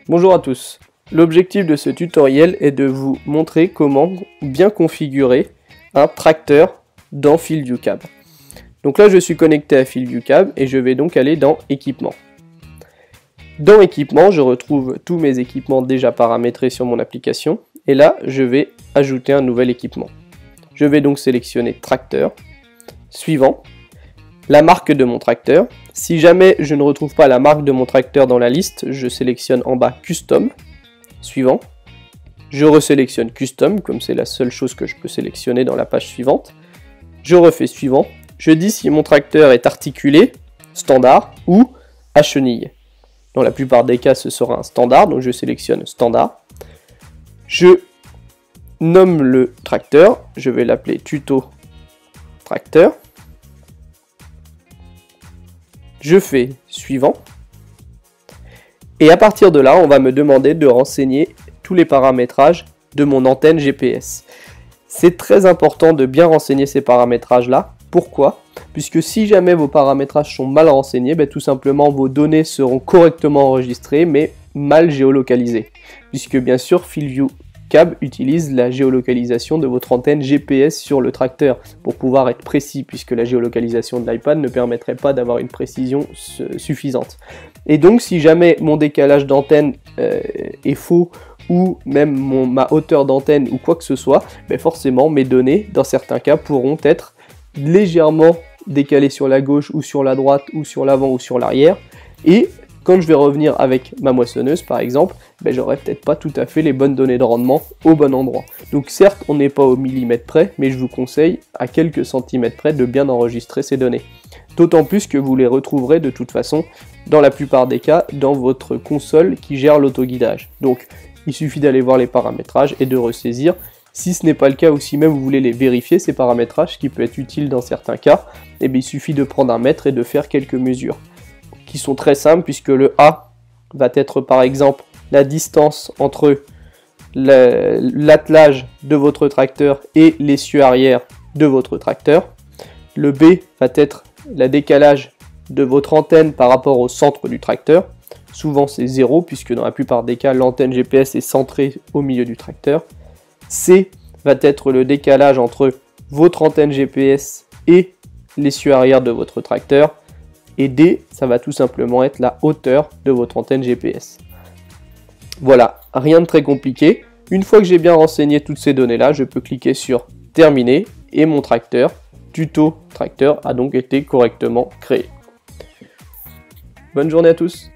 Bonjour à tous. L'objectif de ce tutoriel est de vous montrer comment bien configurer un tracteur dans FieldViewCab. Donc là je suis connecté à FieldViewCab et je vais donc aller dans Équipements. Dans Équipements, je retrouve tous mes équipements déjà paramétrés sur mon application et là je vais ajouter un nouvel équipement. Je vais donc sélectionner Tracteur, suivant, la marque de mon tracteur. Si jamais je ne retrouve pas la marque de mon tracteur dans la liste, je sélectionne en bas Custom, suivant. Je resélectionne Custom, comme c'est la seule chose que je peux sélectionner dans la page suivante. Je refais suivant. Je dis si mon tracteur est articulé, standard, ou à chenille. Dans la plupart des cas, ce sera un standard, donc je sélectionne standard. Je nomme le tracteur, je vais l'appeler tuto tracteur. Je fais suivant. Et à partir de là, on va me demander de renseigner tous les paramétrages de mon antenne GPS. C'est très important de bien renseigner ces paramétrages-là. Pourquoi? Puisque si jamais vos paramétrages sont mal renseignés, tout simplement vos données seront correctement enregistrées, mais mal géolocalisées. Puisque bien sûr, FieldViewCab utilise la géolocalisation de votre antenne GPS sur le tracteur pour pouvoir être précis, puisque la géolocalisation de l'iPad ne permettrait pas d'avoir une précision suffisante. Et donc si jamais mon décalage d'antenne est faux, ou même ma hauteur d'antenne ou quoi que ce soit, forcément mes données, dans certains cas, pourront être légèrement décalées sur la gauche ou sur la droite ou sur l'avant ou sur l'arrière. Et quand je vais revenir avec ma moissonneuse par exemple, j'aurai peut-être pas tout à fait les bonnes données de rendement au bon endroit. Donc certes, on n'est pas au millimètre près, mais je vous conseille à quelques centimètres près de bien enregistrer ces données. D'autant plus que vous les retrouverez de toute façon, dans la plupart des cas, dans votre console qui gère l'autoguidage. Donc il suffit d'aller voir les paramétrages et de ressaisir. Si ce n'est pas le cas ou si même vous voulez les vérifier, ces paramétrages, ce qui peut être utile dans certains cas, il suffit de prendre un mètre et de faire quelques mesures, qui sont très simples puisque le A va être par exemple la distance entre l'attelage de votre tracteur et l'essieu arrière de votre tracteur. Le B va être le décalage de votre antenne par rapport au centre du tracteur. Souvent c'est 0 puisque dans la plupart des cas l'antenne GPS est centrée au milieu du tracteur. C va être le décalage entre votre antenne GPS et l'essieu arrière de votre tracteur. Et D, ça va tout simplement être la hauteur de votre antenne GPS. Voilà, rien de très compliqué. Une fois que j'ai bien renseigné toutes ces données-là, je peux cliquer sur Terminer et mon tracteur, tuto tracteur, a donc été correctement créé. Bonne journée à tous!